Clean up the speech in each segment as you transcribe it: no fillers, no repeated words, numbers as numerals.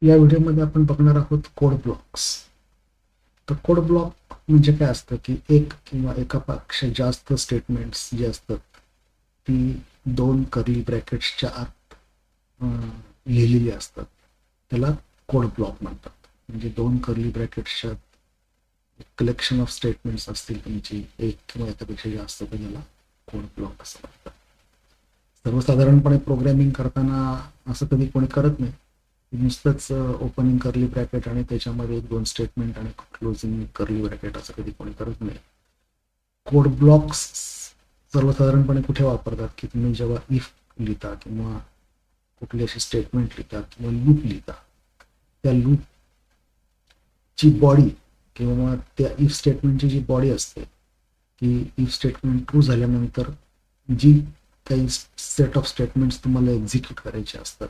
या व्हिडिओमध्ये आपण बघणार आहोत कोड ब्लॉक्स. तर कोड ब्लॉक म्हणजे काय असतं की एक किंवा एकापेक्षा जास्त स्टेटमेंट्स जी असतात ती दोन कर्ली ब्रॅकेट्सच्या आत लिहिलेली असतात. त्याला कोड ब्लॉक म्हणतात. म्हणजे दोन कर्ली ब्रॅकेट्सच्या कलेक्शन ऑफ स्टेटमेंट्स असतील तुमची एक किंवा एकापेक्षा जास्त, तर त्याला कोड ब्लॉक असं म्हणतात. सर्वसाधारणपणे प्रोग्रॅमिंग करताना असं कधी कोणी करत नाही. नुसतंच ओपनिंग कर्ली ब्रॅकेट आणि त्याच्यामध्ये एक दोन स्टेटमेंट आणि क्लोजिंग कर्ली ब्रॅकेट असं कधी कोणी करत नाही. कोड ब्लॉक्स सर्वसाधारणपणे कुठे वापरतात की तुम्ही जेव्हा इफ लिहिता किंवा कुठली अशी स्टेटमेंट लिहिता किंवा लूप लिहिता, त्या लूपची बॉडी किंवा त्या इफ स्टेटमेंटची जी बॉडी असते की इफ स्टेटमेंट ट्रू झाल्यानंतर जी काही सेट ऑफ स्टेटमेंट्स तुम्हाला एक्झिक्यूट करायचे असतात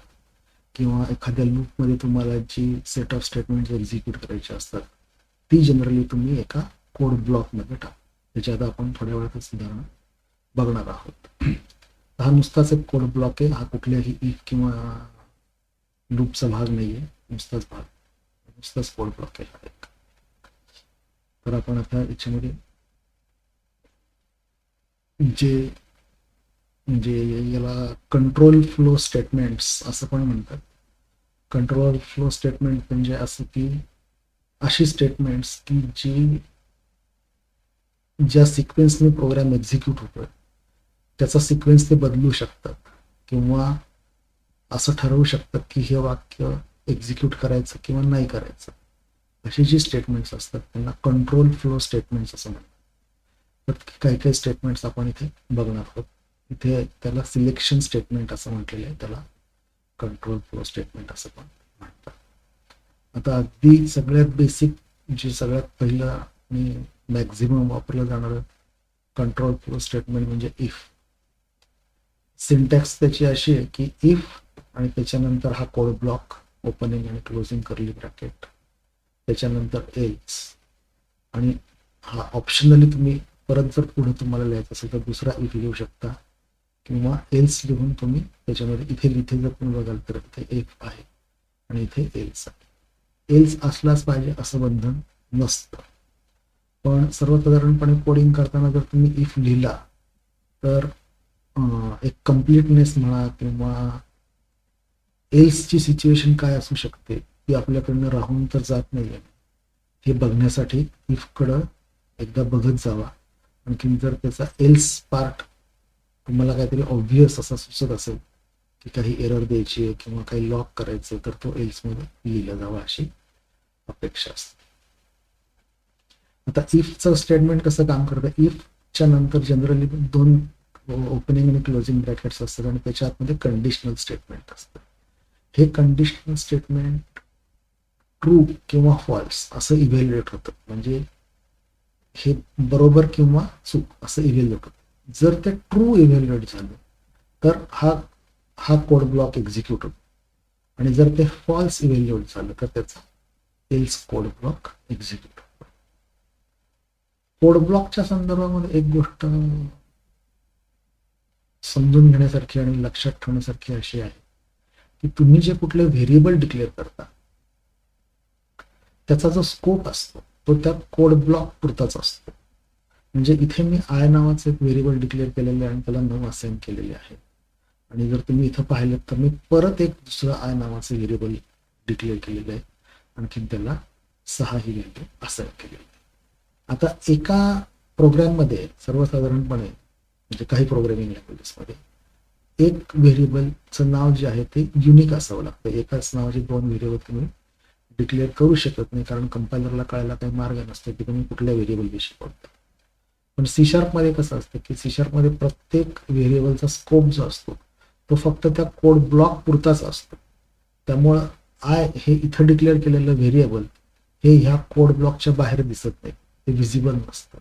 किंवा एखाद्या लूपमध्ये तुम्हाला जी सेट ऑफ स्टेटमेंट्स एक्झिक्यूट करायचे असतात ती जनरली तुम्ही एका कोड ब्लॉकमध्ये टाका. त्याची आता आपण थोड्या वेळातच उदाहरण बघणार आहोत. हा नुसताच एक कोड ब्लॉक आहे. हा कुठल्याही इफ किंवा लूपचा भाग नाही आहे, नुसताच कोड ब्लॉक आहे हा एक. तर आपण आता याच्यामध्ये जे म्हणजे याला कंट्रोल फ्लो स्टेटमेंट्स असं पण म्हणतात. कंट्रोल फ्लो स्टेटमेंट म्हणजे असं की अशी स्टेटमेंट्स की जी ज्या सिक्वेन्सने प्रोग्राम एक्झिक्यूट होतोय त्याचा सिक्वेन्स ते बदलू शकतात किंवा असं ठरवू शकतात की हे वाक्य एक्झिक्यूट करायचं किंवा नाही करायचं. अशी जी स्टेटमेंट्स असतात त्यांना कंट्रोल फ्लो स्टेटमेंट्स असं म्हणतात. तर काही काही स्टेटमेंट्स आपण इथे बघणार आहोत. इथे त्याला सिलेक्शन स्टेटमेंट असं म्हटलेलं आहे, त्याला कंट्रोल फ्लो स्टेटमेंट असं पण म्हणतात. आता अगदी सगळ्यात बेसिक जे सगळ्यात पहिलं आणि मॅक्झिमम वापरलं जाणारं कंट्रोल फ्लो स्टेटमेंट म्हणजे इफ. सिंटॅक्स त्याची अशी आहे की इफ आणि त्याच्यानंतर हा कोड ब्लॉक ओपनिंग आणि क्लोजिंग कर्ली ब्रॅकेट, त्याच्यानंतर एल्स आणि हा ऑप्शनली तुम्ही परत जर पुढे तुम्हाला लिहायचं असेल तर दुसरा इफ लिहू शकता किंवा एल्स लिहून तुम्ही त्याच्यामध्ये इथे जर तुम्ही बघाल तर इथे इफ आहे आणि इथे एल्स आहे. एल्स असलाच पाहिजे असं बंधन नसतं, पण सर्वसाधारणपणे कोडिंग करताना जर तुम्ही इफ लिहिला तर एक कम्प्लीटनेस म्हणा किंवा एल्सची सिच्युएशन काय असू शकते ती आपल्याकडनं राहून तर जात नाही. हे बघण्यासाठी इफकडं एकदा बघत जावा. आणखीन जर त्याचा एल्स पार्ट तुम्हाला काहीतरी ऑब्व्हियस असा सुचत असेल की काही एरर द्यायची आहे किंवा काही लॉक करायचं तर तो एल्समध्ये लिहिला जावा अशी अपेक्षा असते. आता इफचं स्टेटमेंट कसं काम करतं, इफच्या नंतर जनरली दोन ओपनिंग आणि क्लोजिंग ब्रॅकेट्स असतात आणि त्याच्या आतमध्ये कंडिशनल स्टेटमेंट असतं. हे कंडिशनल स्टेटमेंट ट्रू किंवा फॉल्स असं इव्हॅल्युएट होतं. म्हणजे हे बरोबर किंवा चूक असं इव्हॅल्युएट होतं. जर ते ट्रू इव्हॅल्युएट झालं तर हा कोड ब्लॉक एक्झिक्यूट होतो आणि जर ते फॉल्स इव्हॅल्युएट झालं तर त्याचा एल्स कोड ब्लॉक एक्झिक्यूट होतो. कोड ब्लॉकच्या संदर्भामध्ये एक गोष्ट समजून घेण्यासारखी आणि लक्षात ठेवण्यासारखी अशी आहे की तुम्ही जे कुठले व्हेरिएबल डिक्लेअर करता त्याचा जो स्कोप असतो तो त्या कोड ब्लॉक पुरताच असतो. म्हणजे इथे मी आय नावाचं एक व्हेरिएबल डिक्लेअर केलेलं आहे आणि त्याला 9 असाइन केलेले आहे. आणि जर तुम्ही इथं पाहिलं तर मी परत एक दुसरं आय नावाचं व्हेरिएबल डिक्लेअर केलेलं आहे, आणखीन त्याला 6 ही व्हॅल्यू असाइन केलेली आहे. आता एका प्रोग्राममध्ये सर्वसाधारणपणे म्हणजे काही प्रोग्रामिंग लँग्वेजेसमध्ये एक व्हेरिएबलचं नाव जे आहे ते युनिक असावं लागतं. एकाच नावाचे दोन व्हेरिएबल तुम्ही डिक्लेअर करू शकत नाही, कारण कंपायलरला कळायला काही मार्ग नसतो की तुम्ही कुठल्या व्हेरिएबलविषयी बोलता. पण सी शार्पमध्ये कसं असतं की सी शार्पमध्ये प्रत्येक व्हेरिएबलचा स्कोप जो असतो तो फक्त त्या कोड ब्लॉक पुरताच असतो. त्यामुळं आय हे इथं डिक्लेअर केलेलं व्हेरिएबल हे ह्या कोड ब्लॉकच्या बाहेर दिसत नाही, ते व्हिजिबल नसतं.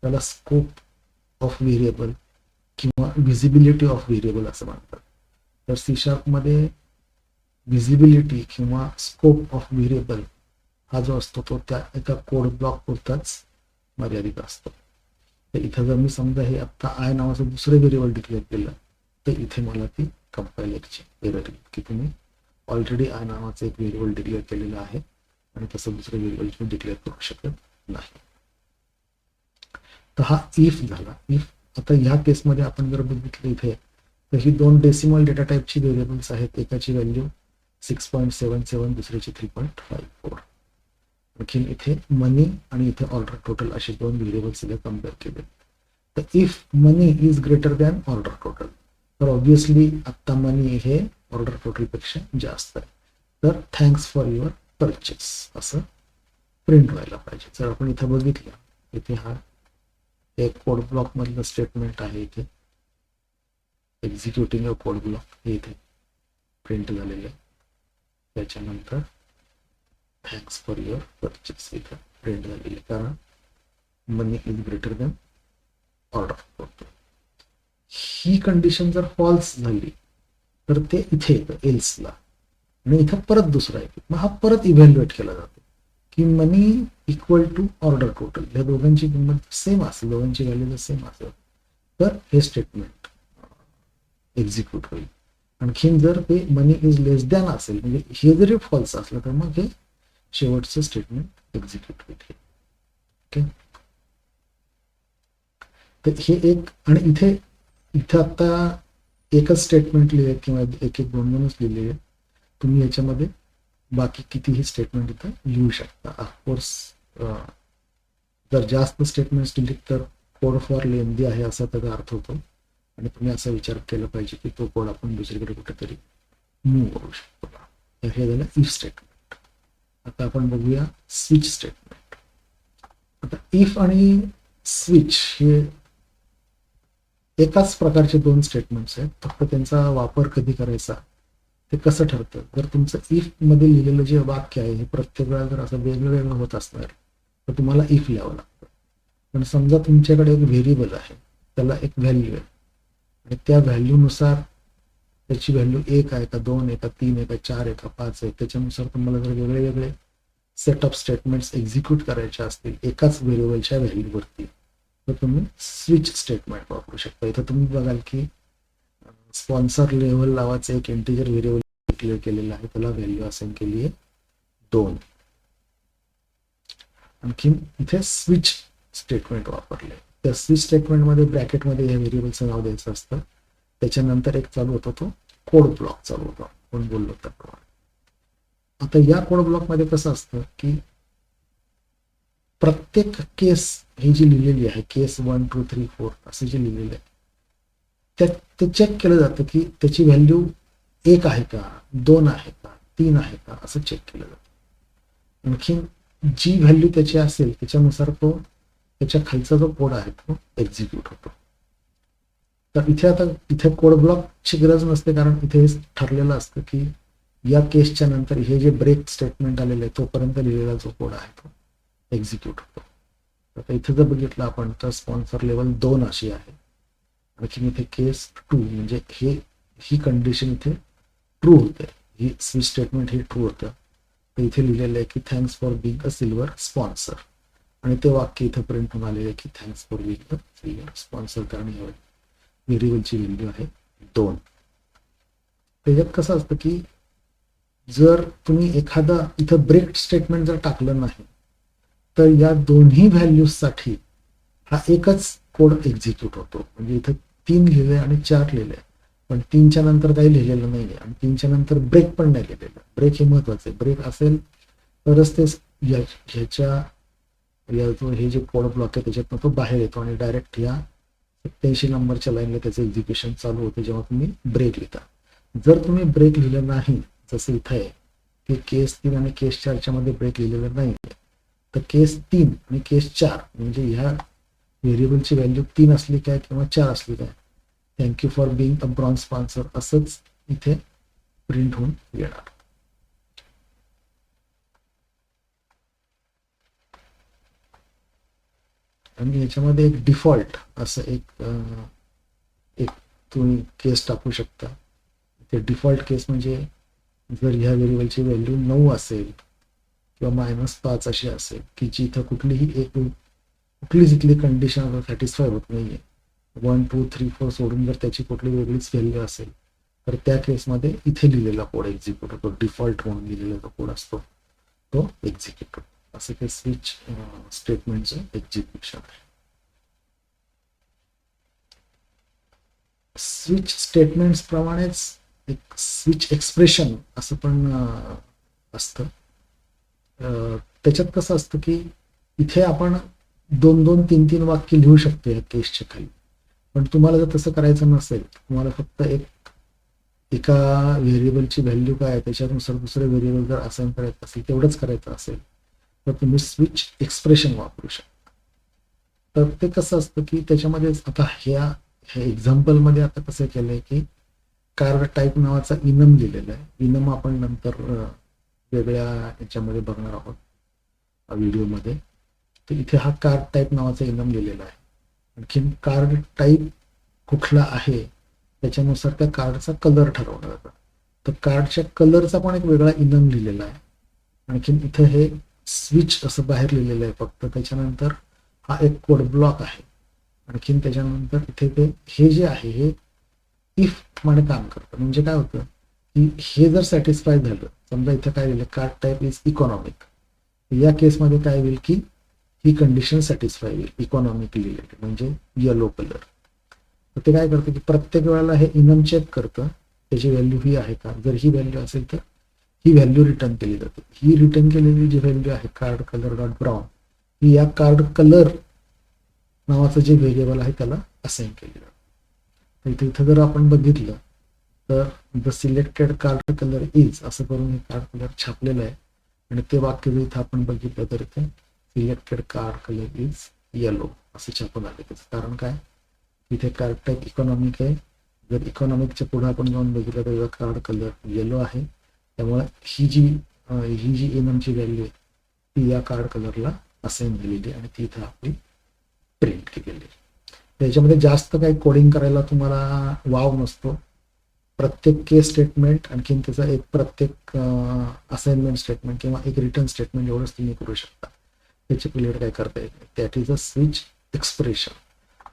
त्याला स्कोप ऑफ व्हेरिएबल किंवा व्हिजिबिलिटी ऑफ व्हेरिएबल असं म्हणतात. तर सी शार्पमध्ये व्हिजिबिलिटी किंवा स्कोप ऑफ व्हेरिएबल हा जो असतो तो त्या एका कोड ब्लॉक पुरताच मर्यादित असतो. तर इथं जर मी समजा हे आत्ता आय नावाचं दुसरं व्हेरिएबल डिक्लेअर केलं तर इथे मला ती कंपायलरची एरर येईल की तुम्ही ऑलरेडी आय नावाचं एक व्हेरिएबल डिक्लेअर केलेलं आहे आणि तसं दुसरं व्हेरिएबल तुम्ही डिक्लेअर करू शकत नाही. तर हा इफ झाला. इफ आता ह्या केसमध्ये आपण जर बघितलं इथे तर ही दोन डेसिमल डेटा टाईपची व्हेरिएबल्स आहेत. एकाची व्हॅल्यू 6.77, दुसऱ्याची 3.54. आणखीन इथे मनी आणि इथे ऑर्डर टोटल असे दोन व्हेरिएबल्स इथे कम्पेअर केले. तर if money is greater than order total, तर ऑब्विसली आत्ता मनी हे ऑर्डर टोटलपेक्षा जास्त आहे. तर थँक्स फॉर युअर परचेस असं प्रिंट व्हायला पाहिजे. जर आपण इथं बघितलं, इथे हा एक कोड ब्लॉक मधलं स्टेटमेंट आहे. इथे एक्झिक्युटिंग अ कोड ब्लॉक हे इथे प्रिंट झालेलं आहे. त्याच्यानंतर थँक्स फॉर युअर परचेस इथं प्रिंट झालेलं आहे, कारण money is greater than order total. ही कंडिशन जर फॉल्स झाली तर ते इथे येतं एल्सला, आणि इथं परत दुसरा आहे. मग हा परत इव्हॅल्युएट केला जातो की मनी इक्वल टू ऑर्डर टोटल, या दोघांची किंमत सेम असेल, दोघांची व्हॅल्यू जर सेम असेल तर हे स्टेटमेंट एक्झिक्यूट होईल. आणखीन जर ते मनी इज लेस दॅन असेल, म्हणजे हे जरी फॉल्स असलं तर मग हे शेवटचं स्टेटमेंट एक्झिक्यूट होईल. ओके, तर हे एक. आणि इथे इथं आता एकच स्टेटमेंट लिहिले किंवा एक एक दोन दोनच लिहिले. तुम्ही याच्यामध्ये बाकी कितीही स्टेटमेंट इथं लिहू शकता. ऑफकोर्स जर जास्त स्टेटमेंट्स दिली तर कोड फॉर लेंदी आहे असा त्याचा अर्थ होतो, आणि तुम्ही असा विचार केला पाहिजे की तो कोड आपण दुसरीकडे कुठेतरी मूव्ह करू शकतो. हे झालं इफ स्टेटमेंट. आता आपण बघूया स्विच स्टेटमेंट. आता इफ आणि स्विच हे एकाच प्रकारचे दोन स्टेटमेंट्स आहेत, फक्त त्यांचा वापर कधी करायचा ते कसं ठरतं. जर तुमचं इफ मध्ये लिहिलेलं जे वाक्य आहे हे प्रत्येक वेळा जर असं वेगळं होत असणार तर तुम्हाला इफ लिहावं लागतं. पण समजा तुमच्याकडे एक व्हेरिएबल आहे, त्याला एक व्हॅल्यू आहे, आणि त्या व्हॅल्यूनुसार त्याची व्हॅल्यू 1 आहे का 2 आहे का 3 आहे का 4 आहे का 5 आहे, त्याच्यानुसार तुम्हाला जर वेगळे वेगळे सेट ऑफ स्टेटमेंट्स एक्झिक्यूट करायचे असतील एकाच व्हेरिएबलच्या व्हॅल्यूवरती, तर तुम्ही स्विच स्टेटमेंट वापरू शकता. इथं तुम्ही बघाल की स्पॉन्सर लेवल नावाचं एक इंटिजर व्हेरिएबल डिक्लेअर केलेलं आहे, त्याला व्हॅल्यू असाइन केली आहे 2. आणखीन इथे स्विच स्टेटमेंट वापरले. त्या स्विच स्टेटमेंटमध्ये ब्रॅकेटमध्ये या व्हेरिएबलचं नाव द्यायचं असतं. त्याच्यानंतर एक चालू होतो तो कोड ब्लॉक चालू होतो, आपण बोललो त्याप्रमाणे. आता या कोड ब्लॉकमध्ये कसं असतं की प्रत्येक केस ही जी लिहिलेली आहे, केस 1 2 3 4 असं जे लिहिलेलं आहे, ते चेक केलं जातं की त्याची व्हॅल्यू 1 आहे का, 2 आहे का, 3 आहे का, असं चेक केलं जातं. आणखीन जी व्हॅल्यू त्याची असेल त्याच्यानुसार तो त्याच्या खालचा जो कोड आहे तो एक्झिक्यूट होतो. तर इथे आता इथे कोड ब्लॉकची गरज नसते, कारण इथे ठरलेलं असतं की या केसच्या नंतर हे जे ब्रेक स्टेटमेंट आलेलं आहे तोपर्यंत लिहिलेला जो कोड आहे तो एक्झिक्यूट होतो. आता इथे जर बघितलं आपण तर स्पॉन्सर लेवल 2 अशी आहे. आणखीन इथे केस 2 म्हणजे ही कंडिशन इथे ट्रू होते, ही स्विच स्टेटमेंट हे ट्रू होतं. तर इथे लिहिलेलं आहे की thanks for being a silver sponsor, आणि ते वाक्य इथे प्रिंट होऊन आलेलं आहे की thanks for being a silver sponsor, कारण व्हेरिएबलची व्हॅल्यू आहे 2. त्याच्यात कसं असतं की जर तुम्ही एखादा इथं ब्रेक स्टेटमेंट जर टाकलं नाही तर या दोन्ही व्हॅल्यूजसाठी हा एकच कोड एक्झिक्यूट होतो. म्हणजे इथं 3 लिहिले आणि 4 लिहिले, पण 3च्या नंतर काही लिहिलेलं नाहीये आणि 3च्या नंतर ब्रेक पण नाही लिहिलेलं. ब्रेक हे महत्वाचं आहे. ब्रेक असेल तरच ते ह्याच्या हे जे कोड ब्लॉक आहे त्याच्यातनं तो बाहेर येतो आणि डायरेक्ट या 87 नंबरच्या लाईनला त्याचं एक्झिक्युशन चालू होते जेव्हा तुम्ही ब्रेक लिहिता. जर तुम्ही ब्रेक लिहिलं नाही, जसं इथं आहे की केस 3 आणि केस 4च्या मध्ये ब्रेक लिहिलेलं नाही, तर केस 3 आणि केस 4 म्हणजे ह्या व्हेरिएबलची व्हॅल्यू 3 असली काय किंवा 4 असली काय, thank you for being a bronze sponsor असंच इथे प्रिंट होऊन येणार. आणि याच्यामध्ये एक डिफॉल्ट असं एक तुम्ही केस टाकू शकता. ते डिफॉल्ट केस म्हणजे जर ह्या व्हेरिएबलची व्हॅल्यू 9 असेल किंवा -5 अशी असेल की जिथं कुठलीच इथली कंडिशन सॅटिस्फाय होत नाहीये, 1 2 3 4 सोडून जर त्याची कुठली वेगळीच व्हॅल्यू असेल तर त्या केसमध्ये इथे लिहिलेला कोड एक्झिक्यूट होतो, डिफॉल्ट म्हणून लिहिलेला जो कोड असतो तो एक्झिक्यूट होतो. असं ते स्विच स्टेटमेंटचं एक्झिक्युशन आहे. स्विच स्टेटमेंट्स प्रमाणेच एक स्विच एक्सप्रेशन असं पण असतं. त्याच्यात कसं असतं की इथे आपण 2-2, 3-3 वाक्य लिहू शकतो या केसच्या खाली. पण तुम्हाला जर तसं करायचं नसेल, तुम्हाला फक्त एका व्हेरिएबलची व्हॅल्यू काय आहे त्याच्यानुसार दुसरे व्हेरिएबल जर असाइन करायचं असेल, तेवढंच करायचं असेल, तर तुम्ही स्विच एक्सप्रेशन वापरू शकता. तर ते कसं असतं की त्याच्यामध्ये आता ह्या एक्झाम्पलमध्ये आता कसं केलंय की कार्ड टाईप नावाचा इनम लिहिलेला आहे. इनम आपण नंतर वेगळ्या याच्यामध्ये बघणार आहोत व्हिडिओमध्ये. तर इथे हा कार्ड टाईप नावाचा इनम लिहिलेला आहे. आणखीन कार्ड टाईप कुठला आहे त्याच्यानुसार त्या कार्डचा कलर ठरवला जातो. तर कार्डच्या कलरचा पण एक वेगळा इनम लिहिलेला आहे. आणखीन इथं हे स्विच असं बाहेर लिहिलेलं आहे फक्त. त्याच्यानंतर हा एक कोड ब्लॉक आहे. आणखीन त्याच्यानंतर इथे ते हे जे आहे हे इफ प्रमाणे काम करतं. म्हणजे काय होतं की हे जर सॅटिस्फाय झालं, समजा इथं काय लिहिलं कार्ड टाईप इज इकॉनॉमिक, या केसमध्ये काय होईल की ही कंडिशन सॅटिस्फाय होईल, इकॉनॉमिक लिहिलेली म्हणजे येलो कलर. तर ते काय करतं की प्रत्येक वेळेला हे इनम चेक करतं त्याची व्हॅल्यू ही आहे का. जर ही व्हॅल्यू असेल तर ही व्हॅल्यू रिटर्न केली जाते. ही रिटर्न केलेली जी व्हॅल्यू आहे कार्ड कलर डॉट ब्राऊन, ही या कार्ड कलर नावाचं जे व्हेरिएबल आहे त्याला असाइन केली जाते. तर इथं जर आपण बघितलं तर the selected card colour is असं करून हे कार्ड कलर छापलेलं आहे. आणि ते वाक्य जर इथं आपण बघितलं तर इथे selected card colour is yellow असं छापून आले. त्याचं कारण काय, इथे कार्ड टाईप इकॉनॉमिक आहे. जर इकॉनॉमिकच्या पुढे आपण जाऊन बघितलं तर कार्ड कलर येलो आहे. त्यामुळे ही जी इनमची व्हॅल्यू आहे ती या कार्ड कलरला असाइन झालेली आणि ती इथं आपली प्रिंट केलेली. त्याच्यामध्ये जास्त काही कोडिंग करायला तुम्हाला वाव नसतो. प्रत्येक केस स्टेटमेंट आणखीन त्याचा एक प्रत्येक असाइनमेंट स्टेटमेंट किंवा एक रिटर्न स्टेटमेंट एवढंच तुम्ही करू शकता. त्याची क्लिअर काय करता येत नाही. That is a switch expression.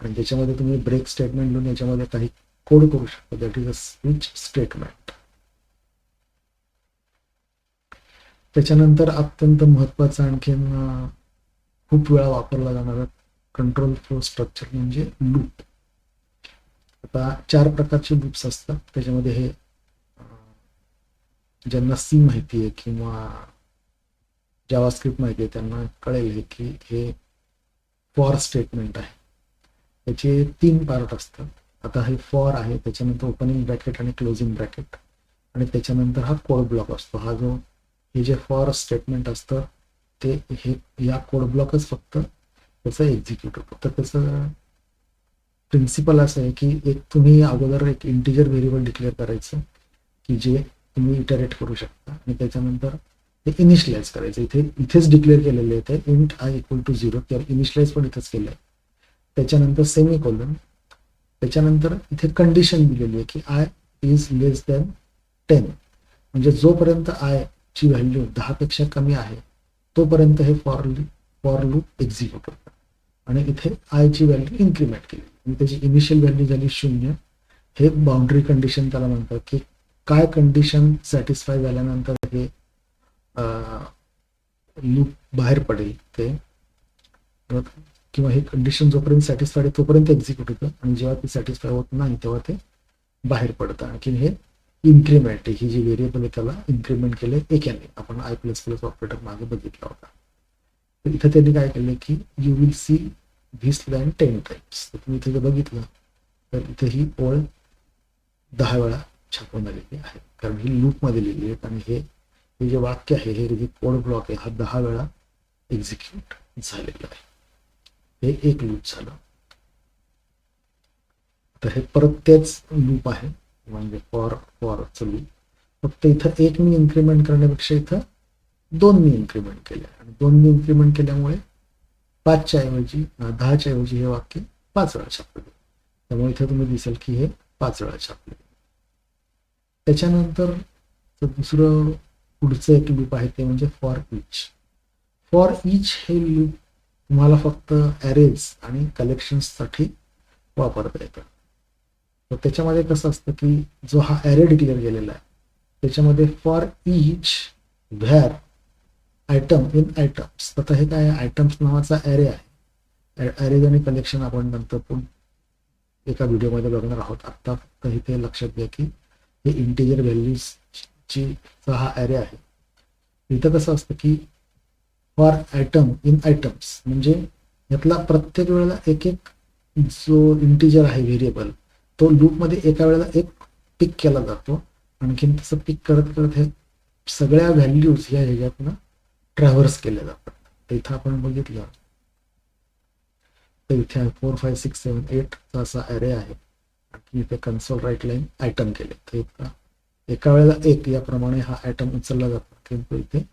आणि ज्याच्यामध्ये तुम्ही ब्रेक स्टेटमेंट लिहून याच्यामध्ये काही कोड करू शकता. That is a switch statement. त्याच्यानंतर अत्यंत महत्वाचं आणखीन खूप वेळा वापरला जाणारा कंट्रोल फ्लो स्ट्रक्चर म्हणजे लूप. आता 4 प्रकारचे लूप्स असतात. त्याच्यामध्ये हे ज्यांना सी माहिती आहे किंवा जावास्क्रिप्ट माहिती आहे त्यांना कळेल की हे फॉर स्टेटमेंट आहे. त्याचे 3 पार्ट असतात. आता हे फॉर आहे, त्याच्यानंतर ओपनिंग ब्रॅकेट आणि क्लोजिंग ब्रॅकेट, आणि त्याच्यानंतर हा कोड ब्लॉक असतो. हा जो हे जे फॉर स्टेटमेंट असतं ते हे या कोड ब्लॉकच फक्त त्याचं एक्झिक्यूट होतं. तर त्याचं प्रिन्सिपल असं आहे की एक तुम्ही अगोदर एक इंटिजर व्हेरिएबल डिक्लेअर करायचं की जे तुम्ही इटरेट करू शकता आणि त्याच्यानंतर ते इनिशियलाइज करायचं. इथेच डिक्लेअर केलेले आहे ते इंट आय इक्वल टू 0, तर इनिशियलाइज पण इथंच केलं आहे. त्याच्यानंतर सेमी कोलन, त्याच्यानंतर इथे कंडिशन दिलेली आहे की आय इज लेस दॅन 10, म्हणजे जोपर्यंत आय ची व्हॅल्यू 10 पेक्षा कमी आहे तोपर्यंत हे फॉर लूप एक्झिक्यूट होतं. आणि इथे आय ची व्हॅल्यू इन्क्रीमेंट केली आणि त्याची इनिशियल व्हॅल्यू झाली 0. हे बाउंड्री कंडिशन त्याला म्हणतात की काय कंडिशन सॅटिस्फाय झाल्यानंतर हे लूप बाहेर पडेल ते, किंवा हे कंडिशन जोपर्यंत सॅटिस्फाईड आहे तोपर्यंत एक्झिक्यूट होतं आणि जेव्हा ते सॅटिस्फाय होत नाही तेव्हा ते बाहेर पडतं. आणखीन हे इन्क्रीमेंट ही जी व्हेरिएबल आहे त्याला इन्क्रीमेंट केले एकाने. आपण आय प्लस प्लस ऑपरेटर मागे बघितला होता. तर इथं त्यांनी काय केलं की you will see this line 10 times. तर तुम्ही इथे बघितलं तर इथे ही ओळ 10 वेळा छापून आलेली आहे, कारण ही लूपमध्ये लिहिली आहे. आणि हे जे वाक्य आहे हे जे कोड ब्लॉक आहे हा 10 वेळा एक्झिक्यूट झालेला आहे. हे एक लूप झालं. तर हे परत तेच लूप आहे म्हणजे फॉरचं लूप, फक्त इथं 1 मी इन्क्रीमेंट करण्यापेक्षा इथं 2 मी इन्क्रीमेंट केले आणि 2 मी इन्क्रीमेंट केल्यामुळे 10च्या ऐवजी हे वाक्य 5 वेळा छापले. त्यामुळे इथे तुम्ही दिसेल की हे 5 वेळा छापले. त्याच्यानंतर दुसरं पुढचं एक लूप आहे ते म्हणजे फॉर इच. फॉर इच हे लूप तुम्हाला फक्त ॲरेज आणि कलेक्शन्ससाठी वापरता येतं. तर त्याच्यामध्ये कसं असतं की जो हा ॲरे डिक्लेअर केलेला आहे त्याच्यामध्ये for each where item in items, आता हे काय आयटम्स नावाचा ॲरे आहे. ॲरे आणि कलेक्शन आपण नंतर पण एका व्हिडिओमध्ये बघणार आहोत. आत्ता फक्त इथे लक्षात घ्या की हे इंटिजर व्हॅल्यूजची हा ॲरे आहे. इथं कसं असतं की फॉर आयटम इन आयटम्स म्हणजे यातला प्रत्येक वेळेला एक एक जो इंटिजर आहे व्हेरिएबल तो लूपमध्ये एका वेळेला एक पिक केला जातो. आणखीन तसं पिक करत करत हे सगळ्या व्हॅल्यूज ह्या ह्याच्यातनं ट्रॅव्हर्स केल्या जातात. तर इथं आपण बघितलं तर इथे 4 5 6 7 8 असा ॲरे आहे आणि इथे कन्सोल राईट लाईन आयटम केले. तर इथं एका वेळेला एक याप्रमाणे हा आयटम उचलला जातो किंवा इथे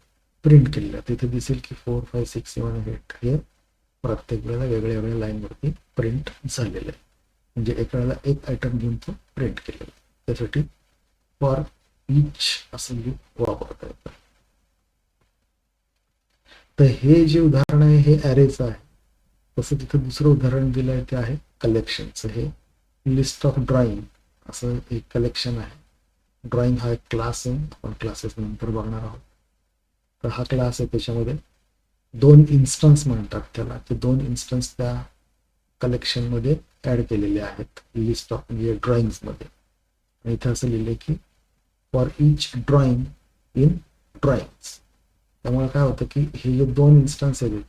प्रिंट केलेला. तिथे दिसेल की 4 5 6 7 8 हे प्रत्येक वेळेला वेगळ्या वेगळ्या लाईनवरती प्रिंट झालेलं आहे. म्हणजे एका वेळेला एक आयटम घेऊन तो प्रिंट केलेला. त्यासाठी फॉर इच असं लूप वापरता येतं. तर हे जे उदाहरण आहे हे ॲरेचं आहे. तसं तिथं दुसरं उदाहरण दिलं आहे ते आहे कलेक्शनचं. हे लिस्ट ऑफ ड्रॉइंग असं एक कलेक्शन आहे. ड्रॉइंग हा एक क्लास आहे, आपण क्लासेस नंतर बघणार आहोत. तर हा क्लास आहे त्याच्यामध्ये 2 इन्स्टन्स म्हणतात त्याला, ते 2 इन्स्टन्स त्या कलेक्शनमध्ये ॲड केलेले आहेत लिस्ट ऑफ म्हणजे ड्रॉइंग्समध्ये. आणि इथं असं लिहिलं की for each drawing in drawings. त्यामुळे काय होतं की हे जे 2 इन्स्टन्स आहेत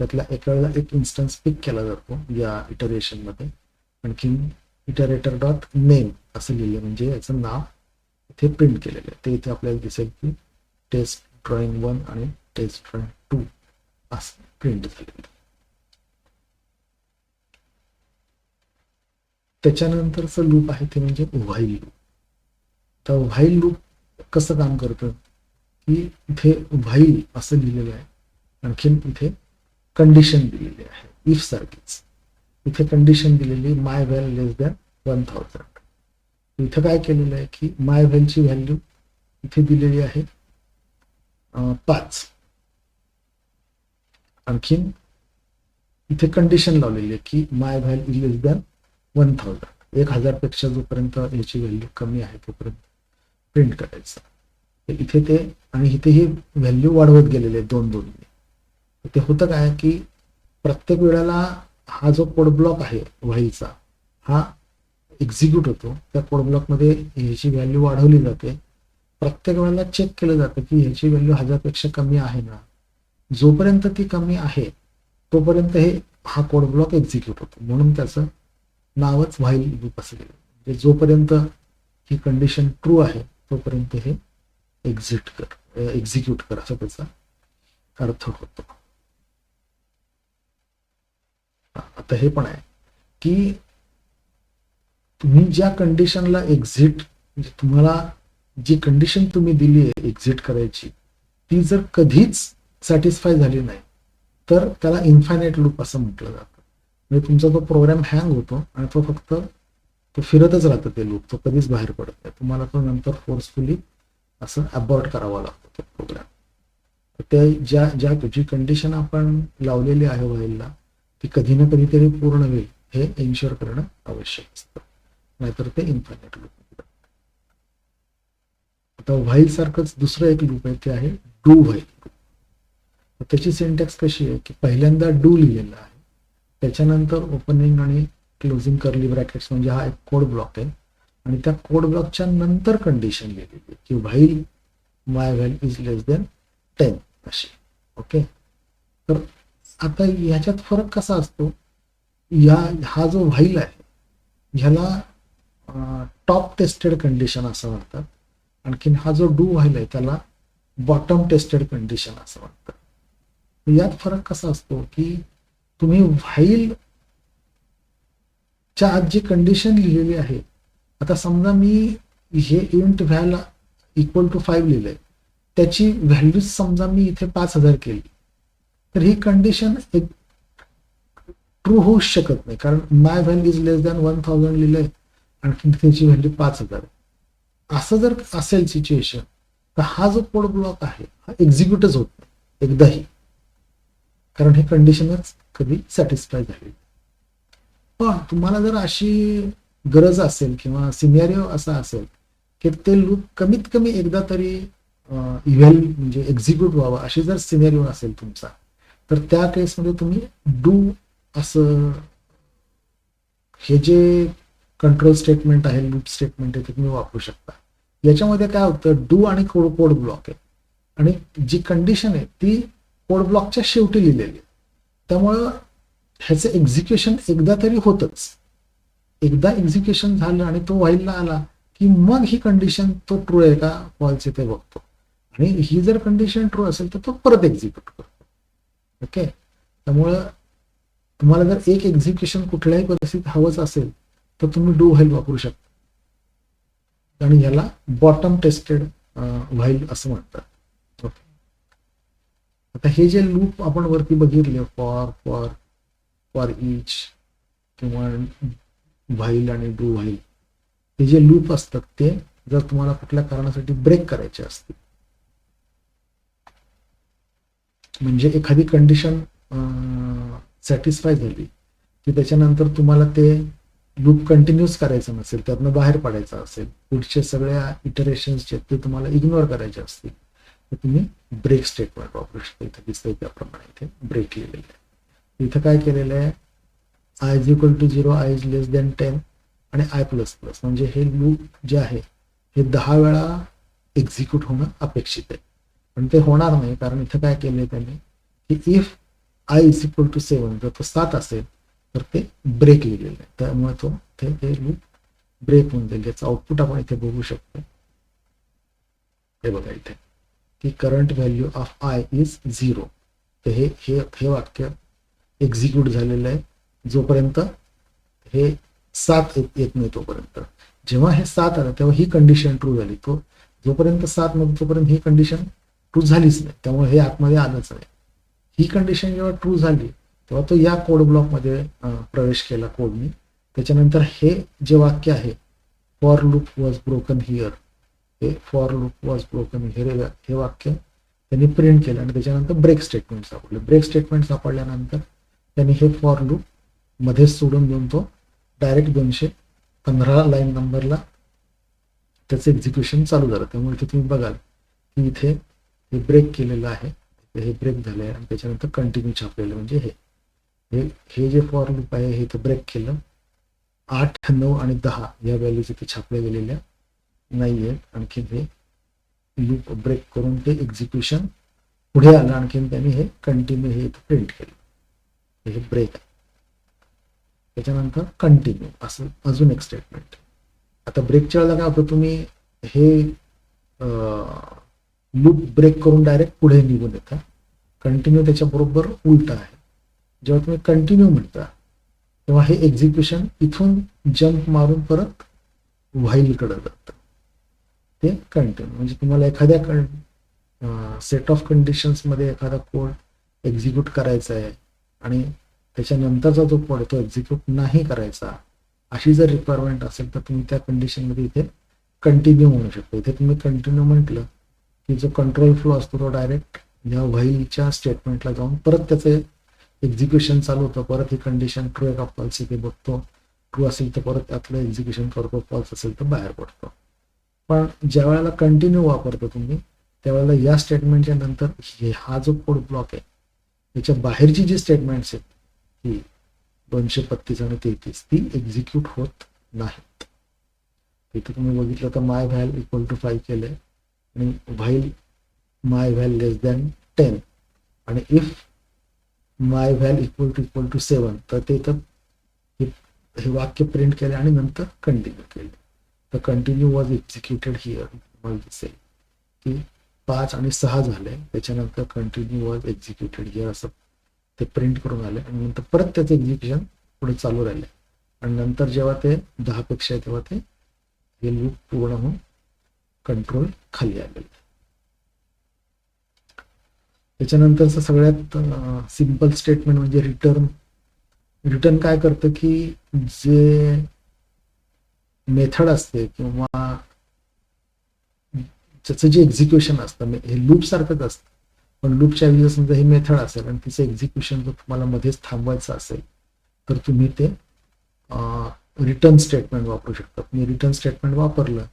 त्यातला एका वेळेला एक इन्स्टन्स पिक केला जातो या इटरेशनमध्ये. आणखीन इटरेटर डॉट नेम असं लिहिलं म्हणजे याचं नाव इथे प्रिंट केलेलं आहे. ते इथे आपल्याला दिसेल की टेस्ट ड्रॉइंग 1 आणि टेस्ट ड्रॉइंग 2 असं प्रिंट झालेलं. त्याच्यानंतरचं लूप आहे ते म्हणजे व्हाईल लूप. तर व्हाईल लूप कसं काम करतं की इथे व्हाईल असं लिहिलेलं आहे. आणखीन इथे कंडिशन दिलेली आहे इफ सारखीच. इथे कंडिशन दिलेली माय व्हॅल लेस दॅन 1000. इथं काय केलेलं आहे की माय व्हॅलची व्हॅल्यू इथे दिलेली आहे 5. आणखीन इथे कंडिशन लावलेली आहे की माय व्हॅल इज लेस दॅन 1000. 1000 पेक्षा जोपर्यंत याची व्हॅल्यू कमी आहे तोपर्यंत प्रिंट करायचं. इथे ते आणि इथे ही व्हॅल्यू वाढवत गेलेले 2-2. ते होतं काय की प्रत्येक वेळेला हा जो कोड ब्लॉक आहे व्हाईलचा हा एक्झिक्यूट होतो. त्या कोड ब्लॉकमध्ये ह्याची व्हॅल्यू वाढवली जाते. प्रत्येक वेळेला चेक केलं जातं की ह्याची व्हॅल्यू 1000 पेक्षा कमी आहे ना. जोपर्यंत ती कमी आहे तोपर्यंत हा कोड ब्लॉक एक्झिक्यूट होतो. म्हणून त्याचं नावच व्हाईल लूप असं केलं. म्हणजे जोपर्यंत ही कंडिशन ट्रू आहे तोपर्यंत हे एक्झिक्यूट कर असा त्याचा अर्थ होतो. आता हे पण आहे की तुम्ही ज्या कंडिशनला एक्झिट म्हणजे तुम्हाला जी कंडिशन तुम्ही दिली आहे एक्झिट करायची ती जर कधीच सॅटिस्फाय झाली नाही तर त्याला इन्फायनाईट लूप असं म्हटलं जातं. म्हणजे तुमचा तो प्रोग्राम हँग होतो आणि तो फक्त तो फिरतच राहतं ते लूप. तो कधीच बाहेर पडत नाही. तुम्हाला तो नंतर फोर्सफुली असं अबॉर्ट करावा लागतो तो प्रोग्राम. ते जी कंडिशन आपण लावलेली आहे व्हाईलला ती कधी ना कधीतरी पूर्ण होईल हे एन्श्योर करणं आवश्यक असतं. नाहीतर ते इन्फायनाईट लूप. आता व्हाईल सारखंच दुसरं एक लूप आहे ते आहे डू व्हाईल. त्याची सिंटॅक्स कशी आहे की पहिल्यांदा डू लिहिलेला आहे, त्याच्यानंतर ओपनिंग आणि क्लोजिंग कर्ली ब्रॅकेट्स म्हणजे हा एक कोड ब्लॉक आहे आणि त्या कोड ब्लॉकच्या नंतर कंडिशन लिहिलेली आहे की while my val is less than 10 अशी. ओके. तर आता ह्याच्यात फरक कसा असतो हा जो व्हाईल आहे ह्याला टॉप टेस्टेड कंडिशन असं म्हणतात. आणखीन हा जो डू व्हाईल आहे त्याला बॉटम टेस्टेड कंडिशन असं म्हणतात. यात फरक कसा असतो की तुम्ही व्हाईल च्या आत जी कंडिशन लिहिलेली आहे, आता समजा मी हे इंट व्हॅल इक्वल टू 5 लिहिलंय, त्याची व्हॅल्यू समजा मी इथे 5000 केली तर ही कंडिशन ट्रू होऊच शकत नाही. कारण माय व्हॅल्यू इज लेस दॅन 1000 लिहिलंय आणखी त्याची व्हॅल्यू 5000. असं जर असेल सिच्युएशन तर हा जो कोड ब्लॉक आहे हा एक्झिक्यूटच होत नाही एकदाही, कारण हे कंडिशनच कधी सॅटिस्फाय झाली. पण तुम्हाला जर अशी गरज असेल किंवा सिनेरिओ असा असेल की ते लूप कमीत कमी एकदा तरी इव्हॅल म्हणजे एक्झिक्यूट व्हावा अशी जर सिनेरिओ असेल तुमचा, तर त्या केसमध्ये तुम्ही डू असं हे जे कंट्रोल स्टेटमेंट आहे, लूप स्टेटमेंट आहे, ते तुम्ही वापरू शकता. याच्यामध्ये काय होतं, डू आणि कोड ब्लॉक आहे आणि जी कंडिशन आहे ती कोड ब्लॉकच्या शेवटी लिहिलेली आहे. त्यामुळं ह्याचं एक्झिक्युशन एकदा तरी होतच. एकदा एक्झिक्युशन झालं आणि तो व्हाईलला आला की मग ही कंडिशन तो ट्रू आहे का फॉल्स आहे ते बघतो, आणि ही जर कंडिशन ट्रू असेल तर तो परत एक्झिक्यूट करतो. ओके, त्यामुळं तुम्हाला जर एक एक्झिक्युशन कुठल्याही परिस्थितीत हवंच असेल तर तुम्ही डू व्हाईल वापरू शकता आणि याला बॉटम टेस्टेड व्हाईल असं म्हणतात. ओके, आता हे जे लूप आपण वरती बघितले फॉर फॉर फॉर इच किंवा व्हाईल आणि डू व्हाईल, हे जे लूप असतात ते जर तुम्हाला कुठल्या कारणासाठी ब्रेक करायचे असतील, म्हणजे एखादी कंडिशन सॅटिस्फाय झाली की त्याच्यानंतर तुम्हाला ते लूप कंटिन्यूच करायचं नसेल, त्यातनं बाहेर पडायचं असेल, पुढचे सगळ्या इटरेशन्स जे ते तुम्हाला इग्नोर करायचे असतील, तर तुम्ही ब्रेक स्टेटमेंट वापरू शकता. इथे दिसतंय त्याप्रमाणे इथे ब्रेक लिहिलेलं आहे. इथं काय केलेलं आहे, I is equal to 0, I is less than 10 आणि आय प्लस प्लस, म्हणजे हे लूप जे आहे हे 10 वेळा एक्झिक्यूट होणं अपेक्षित आहे. पण ते होणार नाही, कारण इथं काय केलंय त्यांनी की if I is equal to 7 जर तो 7 असेल तर ते ब्रेक लिहिलेलं आहे, त्यामुळे तो ते लूप ब्रेक होऊन जाईल. याचं आउटपुट आपण इथे बघू शकतो. हे बघा इथे की current value of I is 0. तर हे वाक्य एक्झिक्यूट झालेलं आहे जोपर्यंत हे 7 येत नाही तोपर्यंत. जेव्हा हे 7 आलं तेव्हा ही कंडिशन ट्रू झाली. तो जोपर्यंत 7 नव्हतं तोपर्यंत ही कंडिशन ट्रू झालीच नाही, त्यामुळे हे आतमध्ये आलंच नाही. ही कंडिशन जेव्हा ट्रू झाली तेव्हा तो या कोड ब्लॉकमध्ये प्रवेश केला कोडनी. त्याच्यानंतर हे जे वाक्य आहे for loop was broken here, हे for loop was broken here हे वाक्य त्यांनी प्रिंट केलं आणि त्याच्यानंतर ब्रेक स्टेटमेंट सापडले. ब्रेक स्टेटमेंट सापडल्यानंतर त्यांनी हे फॉर लूप मध्येच सोडून देऊन तो डायरेक्ट 215 लाईन नंबरला त्याचं एक्झिक्युशन चालू झालं. त्यामुळे इथे तुम्ही बघाल की इथे हे ब्रेक केलेलं आहे, हे ब्रेक झालं आहे आणि त्याच्यानंतर कंटिन्यू छापलेलं, म्हणजे हे जे फॉर लूप आहे हे इथं ब्रेक केलं. 8, 9 आणि 10 या व्हॅल्यूज इथे छापल्या गेलेल्या नाही आहेत. आणखीन हे लूप ब्रेक करून ते एक्झिक्युशन पुढे आलं, आणखीन त्यांनी हे कंटिन्यू हे इथं प्रिंट केलं. हे ब्रेक आहे, त्याच्यानंतर कंटिन्यू असं अजून एक स्टेटमेंट. आता ब्रेकच्या वेळेला काय होतं, तुम्ही हे लूप ब्रेक करून डायरेक्ट पुढे निघून येता. कंटिन्यू त्याच्याबरोबर उलट आहे. जेव्हा तुम्ही कंटिन्यू म्हणता तेव्हा हे एक्झिक्युशन इथून जंप मारून परत व्हाईलकडे जातं. ते कंटिन्यू म्हणजे तुम्हाला एखाद्या सेट ऑफ कंडिशन्समध्ये एखादा कोड एक्झिक्यूट करायचा आहे आणि त्याच्यानंतरचा जो कोड तो एक्झिक्यूट नाही करायचा, अशी जर रिक्वायरमेंट असेल तर तुम्ही त्या कंडिशनमध्ये इथे कंटिन्यू म्हणू शकता. इथे तुम्ही कंटिन्यू म्हटलं की जो कंट्रोल फ्लो असतो तो डायरेक्ट या व्हाईलच्या स्टेटमेंटला जाऊन परत त्याचे एक्झिक्युशन चालू होतं. परत ही कंडिशन ट्रू आहे का फॉल्स आहे ते बघतो. ट्रू असेल तर परत त्यातलं एक्झिक्युशन करतो, फॉल्स असेल तर बाहेर पडतो. पण ज्या वेळेला कंटिन्यू वापरतो तुम्ही त्यावेळेला या स्टेटमेंटच्या नंतर हा जो कोड ब्लॉक आहे त्याच्या बाहेरची जी स्टेटमेंट्स आहेत ही 235 आणि 33 ती एक्झिक्यूट होत नाहीत. इथे तुम्ही बघितलं तर माय व्हॅल इक्वल टू 5 केलंय आणि व्हाईल माय व्हॅल लेस दॅन 10 आणि इफ माय व्हॅल इक्वल टू 7 तर ते तर हे वाक्य प्रिंट केले आणि नंतर कंटिन्यू केले. तर कंटिन्यू वॉज एक्झिक्युटेड हिअर. मला दिसेल की 5 आणि 6 झाले, त्याच्यानंतर कंटिन्यू वॉज एक्झिक्युटेड हिअर असं ते प्रिंट करून आले आणि नंतर परत त्याचं एक्झिक्युशन पुढे चालू राहिले आणि नंतर जेव्हा ते 10 पेक्षा आहे तेव्हा ते हे लूप पूर्ण होऊन कंट्रोल खाली आलेलं. त्याच्यानंतरचं सगळ्यात सिंपल स्टेटमेंट म्हणजे रिटर्न काय करतं की जे मेथड असते किंवा त्याचं जे एक्झिक्युशन असतं हे लूप सारखंच असतं, पण लूपच्या ऐवजी समजा ही मेथड असेल आणि तिचं एक्झिक्युशन जर तुम्हाला मध्येच थांबवायचं असेल तर तुम्ही ते रिटर्न स्टेटमेंट वापरू शकतात. मी रिटर्न स्टेटमेंट वापरलं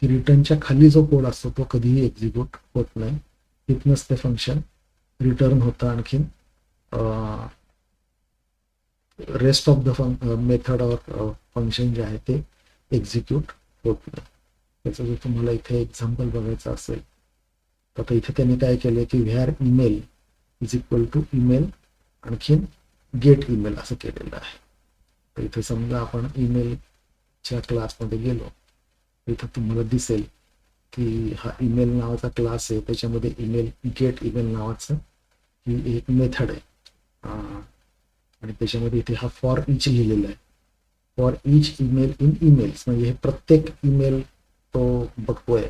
की रिटर्नच्या खाली जो कोड असतो तो कधीही एक्झिक्यूट होत नाही. तिथनंच ते फंक्शन रिटर्न होतं. आणखीन rest of the method or function जे आहे ते एक्झिक्यूट होत नाही. त्याचं जर तुम्हाला इथे एक्झाम्पल बघायचं असेल तर आता इथे त्यांनी काय केलं की where email is equal to email आणखीन गेट ईमेल असं केलेलं आहे. तर इथे समजा आपण ईमेलच्या क्लासमध्ये गेलो, इथं तुम्हाला दिसेल की हा ईमेल नावाचा क्लास आहे, त्याच्यामध्ये ईमेल गेट ईमेल नावाचं ही एक मेथड आहे आणि त्याच्यामध्ये इथे हा फॉर इच लिहिलेला आहे. For each email in emails म्हणजे हे प्रत्येक ईमेल तो बघतोय,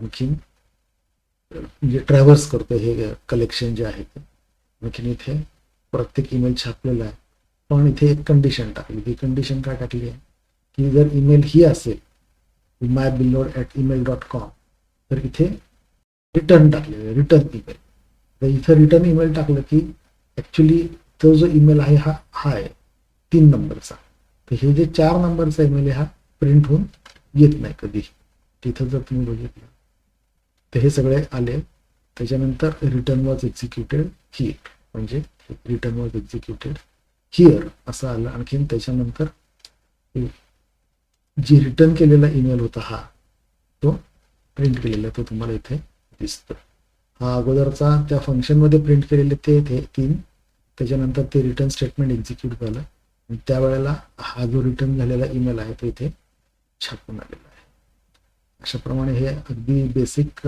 आणखीन म्हणजे ट्रॅव्हर्स करतोय हे कलेक्शन जे आहे ते. आणखीन इथे प्रत्येक ईमेल छापलेला आहे. पण इथे एक कंडिशन टाकली. ती कंडिशन काय टाकली आहे की जर ईमेल ही असेल mybillord@email.com तर इथे रिटर्न टाकलेलं आहे, रिटर्न ईमेल. तर इथं रिटर्न ईमेल टाकलं की ॲक्च्युली तो जो ईमेल आहे हा आहे 3 नंबरचा. तर हे जे 4 नंबरचा ईमेल आहे हा प्रिंट होऊन येत नाही कधी. तिथं जर तुम्ही बघितलं तर हे सगळे आले. त्याच्यानंतर रिटर्न वॉज एक्झिक्युटेड हिअर म्हणजे रिटर्न वॉज एक्झिक्युटेड हिअर असं आलं. आणखीन त्याच्यानंतर जी रिटर्न केलेला ईमेल होता हा तो प्रिंट केलेला तो तुम्हाला इथे दिसतो. हा अगोदरचा त्या फंक्शनमध्ये प्रिंट केलेले ते 3. त्याच्यानंतर ते रिटर्न स्टेटमेंट एक्झिक्यूट झालं आणि त्यावेळेला हा जो रिटर्न झालेला ईमेल आहे तो इथे छापून आलेला आहे. अशाप्रमाणे हे अगदी बेसिक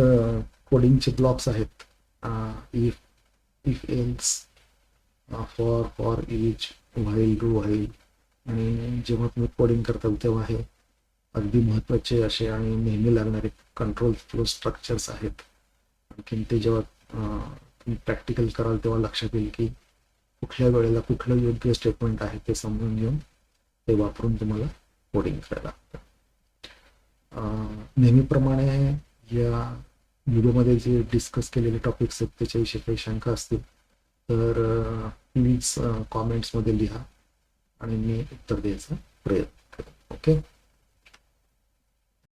कोडिंगचे ब्लॉक्स आहेत. If else, for each, while, do while. आणि जेव्हा तुम्ही कोडिंग करता तेव्हा हे अगदी महत्त्वाचे असे आणि नेहमी लागणारे कंट्रोल फ्लो स्ट्रक्चर्स आहेत. आणखीन ते जेव्हा तुम्ही प्रॅक्टिकल कराल तेव्हा लक्षात येईल की कुठल्या वेळेला कुठलं योग्य स्टेटमेंट आहे ते समजून घेऊन ते वापरून तुम्हाला कोडिंग करायला लागतं. नेहमीप्रमाणे या व्हिडिओमध्ये जे डिस्कस केलेले टॉपिक्स आहेत त्याच्याविषयी काही शंका असतील तर प्लीज कॉमेंट्समध्ये लिहा आणि मी उत्तर द्यायचा प्रयत्न करेन. ओके.